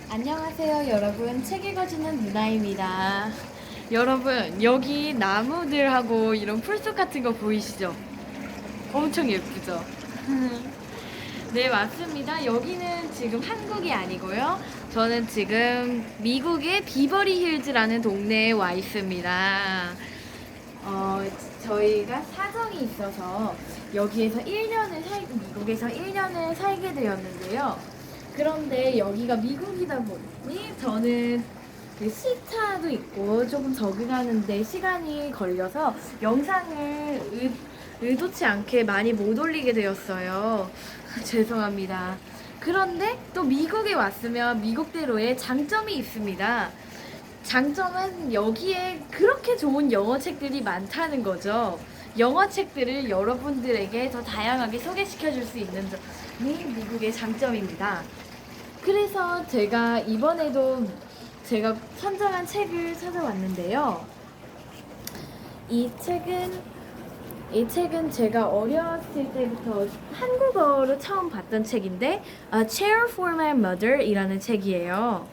안녕하세요 여러분, 책 읽어주는 누나입니다. 여러분, 여기 나무들하고 이런 풀숲 같은 거 보이시죠? 엄청 예쁘죠? 네, 맞습니다. 여기는 지금 한국이 아니고요, 저는 지금 미국의 비버리 힐즈라는 동네에 와 있습니다. 어, 저희가 사정이 있어서 여기에서 미국에서 1년을 살게 되었는데요. 그런데 여기가 미국이다 보니 저는 그 시차도 있고 조금 적응하는데 시간이 걸려서 영상을 의도치 않게 많이 못 올리게 되었어요. 죄송합니다. 그런데 또 미국에 왔으면 미국대로의 장점이 있습니다. 장점은 여기에 그렇게 좋은 영어 책들이 많다는 거죠. 영어 책들을 여러분들에게 더 다양하게 소개시켜 줄 수 있는 점이 미국의 장점입니다. 그래서 제가 이번에도 제가 선정한 책을 찾아왔는데요. 이 책은 이 책은 제가 어렸을 때부터 한국어로 처음 봤던 책인데 A Chair for My Mother 이라는 책이에요.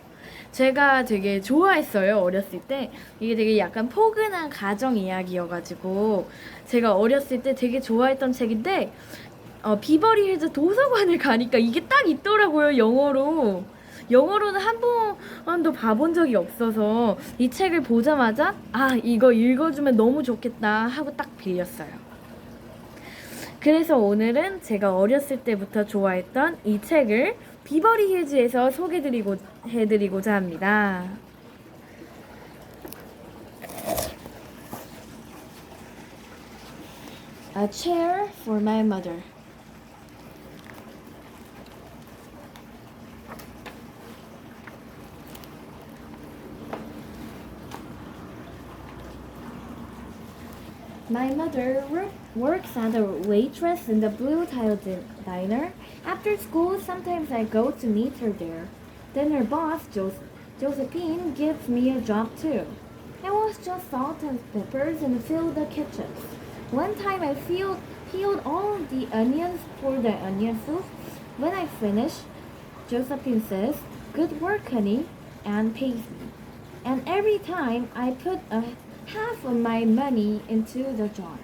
제가 되게 좋아했어요, 어렸을 때. 이게 되게 약간 포근한 가정 이야기여가지고 제가 어렸을 때 되게 좋아했던 책인데 비버리 힐즈 도서관을 가니까 이게 딱 있더라고요, 영어로. 영어로는 한 번도 봐본 적이 없어서 이 책을 보자마자 이거 읽어주면 너무 좋겠다 하고 딱 빌렸어요. 그래서 오늘은 제가 어렸을 때부터 좋아했던 이 책을 비버리 힐즈에서 해드리고자 합니다. A Chair for My Mother. My mother works as a waitress in the Blue Tile Diner. After school, sometimes I go to meet her there. Then her boss, Josephine, gives me a job too. I was just salt and peppers and fill the kitchen. One time I peeled all the onions for the onion soup. When I finish, Josephine says, "Good work, honey," and pays me. And every time I put half of my money into the jar.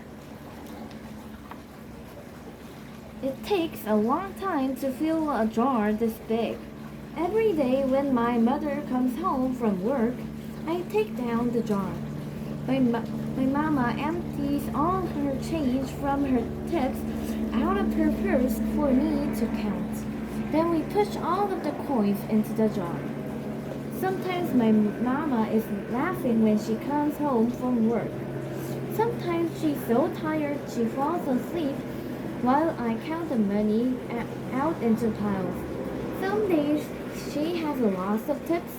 It takes a long time to fill a jar this big. Every day when my mother comes home from work, I take down the jar. My mama empties all her change from her tips out of her purse for me to count. Then we push all of the coins into the jar. Sometimes my mama is laughing when she comes home from work. Sometimes she's so tired she falls asleep while I count the money out into piles. Some days she has a lot of tips,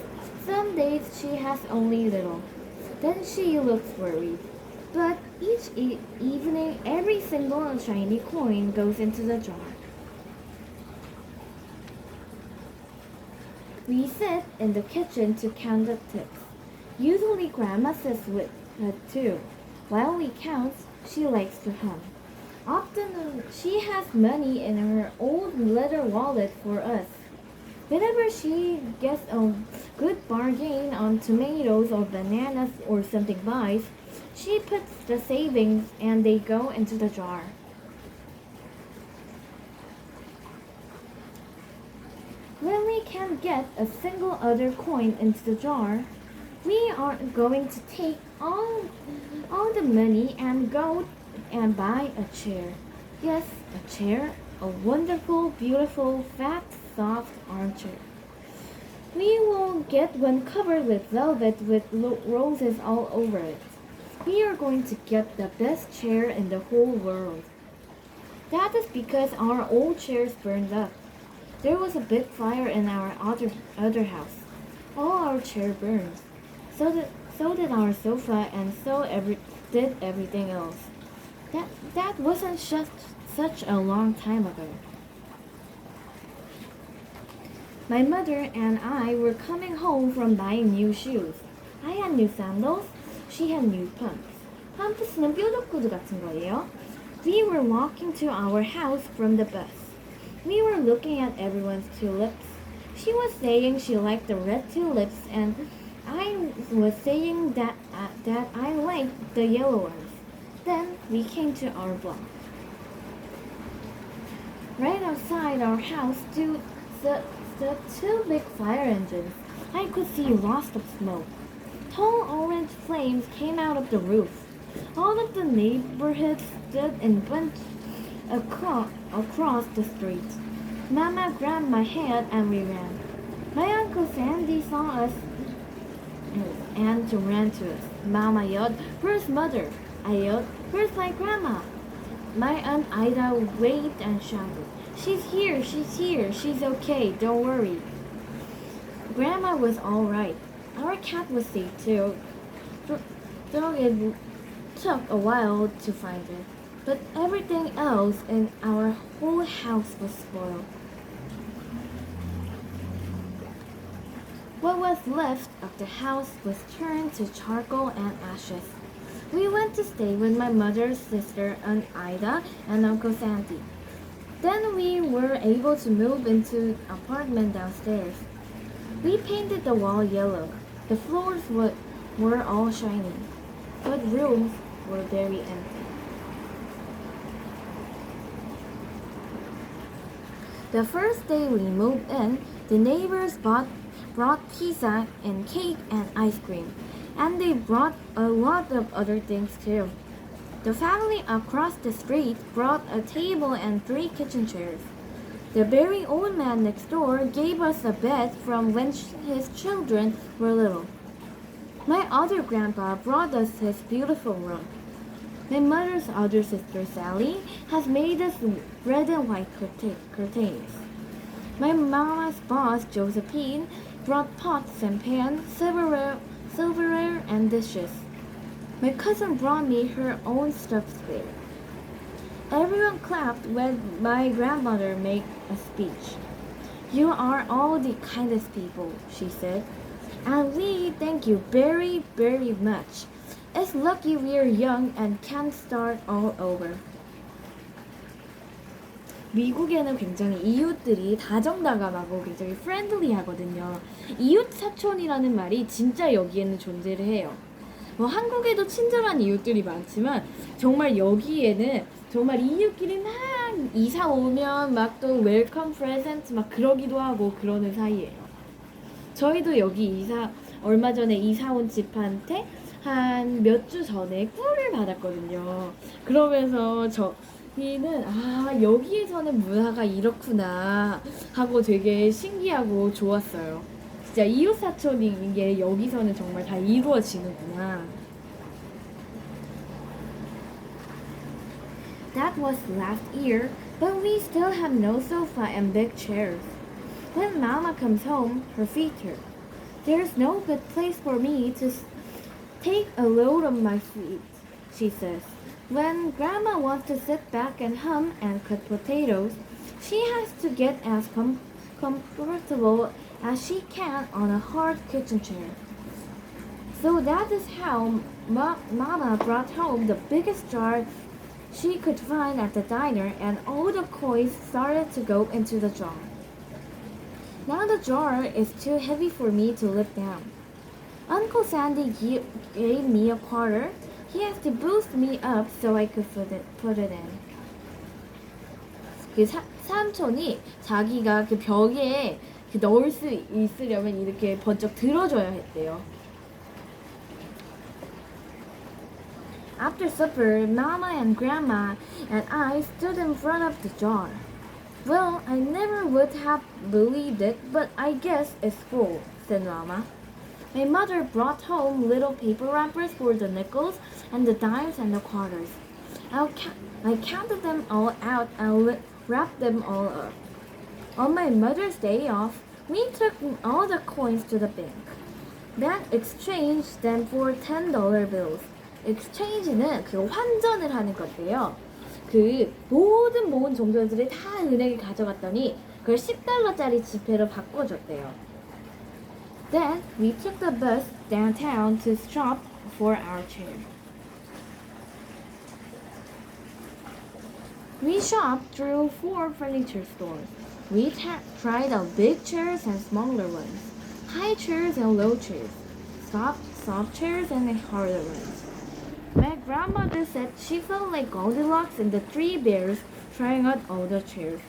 some days she has only little. Then she looks worried. But each evening, every single shiny coin goes into the jar. We sit in the kitchen to count the tips. Usually Grandma sits with her too. While we count, she likes to hum. Often she has money in her old leather wallet for us. Whenever she gets a good bargain on tomatoes or bananas or something buys, she puts the savings and they go into the jar. When we can't get a single other coin into the jar, we are going to take all the money and go and buy a chair. Yes, a chair, a wonderful, beautiful, fat, soft armchair. We will get one covered with velvet with roses all over it. We are going to get the best chair in the whole world. That is because our old chairs burned up. There was a big fire in our other house. All our chair burned. So did our sofa, and did everything else. That wasn't just such a long time ago. My mother and I were coming home from buying new shoes. I had new sandals. She had new pumps. 팜프스는 뾰족 구두 같은 거예요. We were walking to our house from the bus. We were looking at everyone's tulips. She was saying she liked the red tulips, and I was saying that I liked the yellow ones. Then we came to our block. Right outside our house stood two big fire engines. I could see lots of smoke. Tall orange flames came out of the roof. All of the neighborhood stood in bunch across the street. Mama grabbed my hand and we ran. My Uncle Sandy saw us and ran to us. Mama yelled, "Where's Mother?" I yelled, "Where's my grandma?" My Aunt Ida waved and shouted, she's here, she's okay, don't worry." Grandma was all right. Our cat was safe too, though it took a while to find it. But everything else in our whole house was spoiled. What was left of the house was turned to charcoal and ashes. We went to stay with my mother's sister, Aunt Ida, and Uncle Sandy. Then we were able to move into an apartment downstairs. We painted the wall yellow. The floors were all shiny, but rooms were very empty. The first day we moved in, the neighbors brought pizza and cake and ice cream, and they brought a lot of other things too. The family across the street brought a table and 3 kitchen chairs. The very old man next door gave us a bed from when his children were little. My other grandpa brought us his beautiful rug. My mother's other sister, Sally, has made us red and white curtains. My mama's boss, Josephine, brought pots and pans, silverware, and dishes. My cousin brought me her own stuffed bear. Everyone clapped when my grandmother made a speech. "You are all the kindest people," she said, "and we thank you very, very much. It's lucky we are young and can start all over." 미국에는 굉장히 이웃들이 다정다감하고 굉장히 프렌들리하거든요. 이웃 사촌이라는 말이 진짜 여기에는 존재를 해요. 뭐 한국에도 친절한 이웃들이 많지만 정말 여기에는 정말 이웃끼리 막 이사 오면 막 또 웰컴 프레젠트 막 그러기도 하고 그러는 사이예요. 저희도 여기 얼마 전에 이사 온 집한테 한 몇 주 전에 꿀을 받았거든요. 그러면서 저희는 여기에서는 문화가 이렇구나 하고 되게 신기하고 좋았어요. 진짜 이웃사촌인 게 여기서는 정말 다 이루어지는구나. That was last year, but we still have no sofa and big chairs. When Mama comes home, her feet hurt. There's no good place for me to take a load on my feet, she says. When Grandma wants to sit back and hum and cut potatoes, she has to get as comfortable as she can on a hard kitchen chair. So that is how Mama brought home the biggest jar she could find at the diner, and all the coins started to go into the jar. Now the jar is too heavy for me to lift down. Uncle Sandy gave me a quarter. He has to boost me up so I could put it in. 그 삼촌이 자기가 그 벽에 넣을 수 있으려면 이렇게 번쩍 들어줘야 했대요. After supper, Mama and Grandma and I stood in front of the jar. "Well, I never would have believed it, but I guess it's full," said Mama. My mother brought home little paper wrappers for the nickels and the dimes and the quarters. I counted them all out and wrapped them all up. On my mother's day off, we took all the coins to the bank. Then exchanged them for $10 bills. exchange는 그 환전을 하는 건데요. 그 모은 종족들을 다 은행에 가져갔더니 그걸 $10짜리 지폐로 바꿔줬대요. Then we took the bus downtown to shop for our chair. We shopped through 4 furniture stores. We tried out big chairs and smaller ones, high chairs and low chairs, soft chairs and harder ones. My grandmother said she felt like Goldilocks and the Three Bears trying out all the chairs.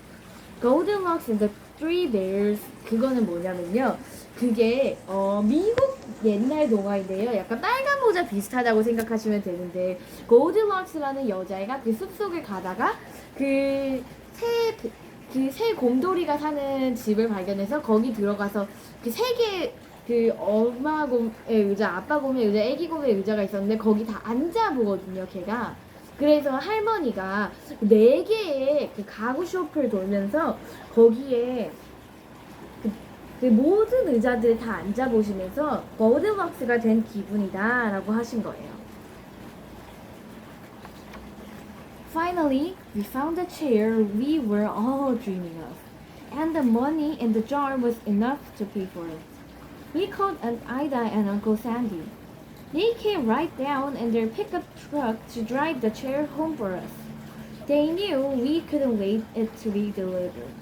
Goldilocks and the Three Bears 그거는 뭐냐면요. 그게 미국 옛날 동화인데요. 약간 빨간 모자 비슷하다고 생각하시면 되는데 골디락스라는 여자애가 그 숲속을 가다가 그 새 곰돌이가 사는 집을 발견해서 거기 들어가서 그 세 개의 그 엄마 곰의 의자, 아빠 곰의 의자, 애기 곰의 의자가 있었는데 거기 다 앉아 보거든요, 걔가. 그래서 할머니가 네 개의 그 가구 쇼프를 돌면서 거기에 그 모든 의자들 다 앉아 보시면서 골디락스가 된 기분이다라고 하신 거예요. Finally, we found the chair we were all dreaming of, and the money in the jar was enough to pay for it. We called Aunt Ida and Uncle Sandy. They came right down in their pickup truck to drive the chair home for us. They knew we couldn't wait it to be delivered.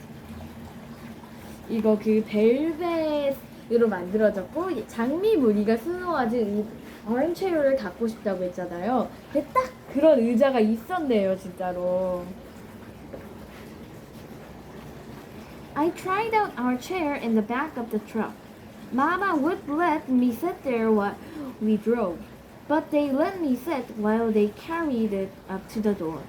이거 그 벨벳으로 만들어졌고 장미 무늬가 수놓아진 이 armchair를 갖고 싶다고 했잖아요. 근데 딱 그런 의자가 있었네요, 진짜로. I tried out our chair in the back of the truck. Mama would let me sit there while we drove, but they let me sit while they carried it up to the door.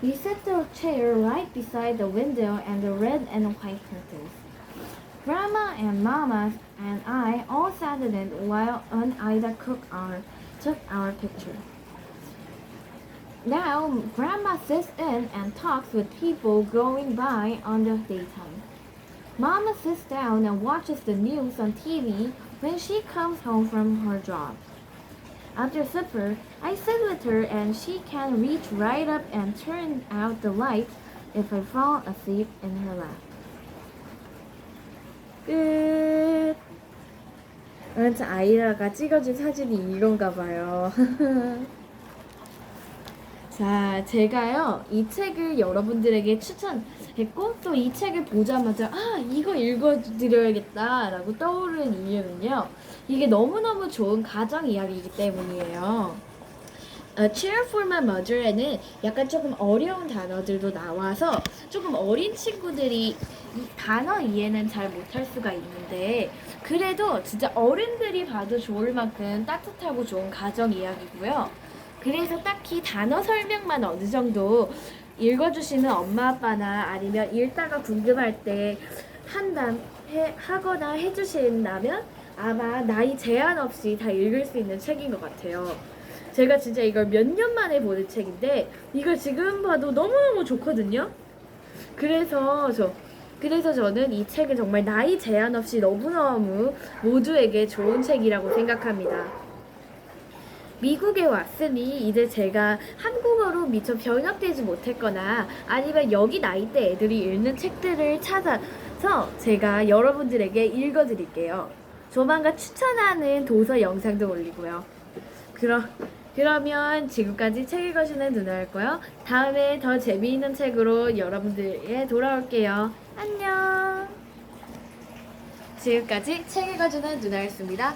We set the chair right beside the window and the red and white curtains. Grandma and Mama and I all sat in it while Aunt Ida took our picture. Now, Grandma sits in and talks with people going by on the daytime. Mama sits down and watches the news on TV when she comes home from her job. After supper, I sit with her and she can reach right up and turn out the lights if I fall asleep in her lap. 끝. 아이라가 찍어준 사진이 이건가 봐요. 자, 제가요, 이 책을 여러분들에게 추천했고, 또 이 책을 보자마자, 이거 읽어드려야겠다, 라고 떠오른 이유는요, 이게 너무너무 좋은 가정 이야기이기 때문이에요. Chair for my mother에는 약간 조금 어려운 단어들도 나와서 조금 어린 친구들이 이 단어 이해는 잘 못할 수가 있는데 그래도 진짜 어른들이 봐도 좋을 만큼 따뜻하고 좋은 가정 이야기고요. 그래서 딱히 단어 설명만 어느 정도 읽어주시는 엄마 아빠나 아니면 읽다가 궁금할 때 하거나 해주신다면 아마 나이 제한 없이 다 읽을 수 있는 책인 것 같아요. 제가 진짜 이걸 몇 년 만에 보는 책인데 이걸 지금 봐도 너무너무 좋거든요. 그래서 저는 이 책은 정말 나이 제한 없이 너무너무 모두에게 좋은 책이라고 생각합니다. 미국에 왔으니 이제 제가 한국어로 미처 번역되지 못했거나 아니면 여기 나이대 애들이 읽는 책들을 찾아서 제가 여러분들에게 읽어드릴게요. 조만간 추천하는 도서 영상도 올리고요. 그러면 지금까지 책 읽어주는 누나였고요. 다음에 더 재미있는 책으로 여러분들에게 돌아올게요. 안녕. 지금까지 책 읽어주는 누나였습니다.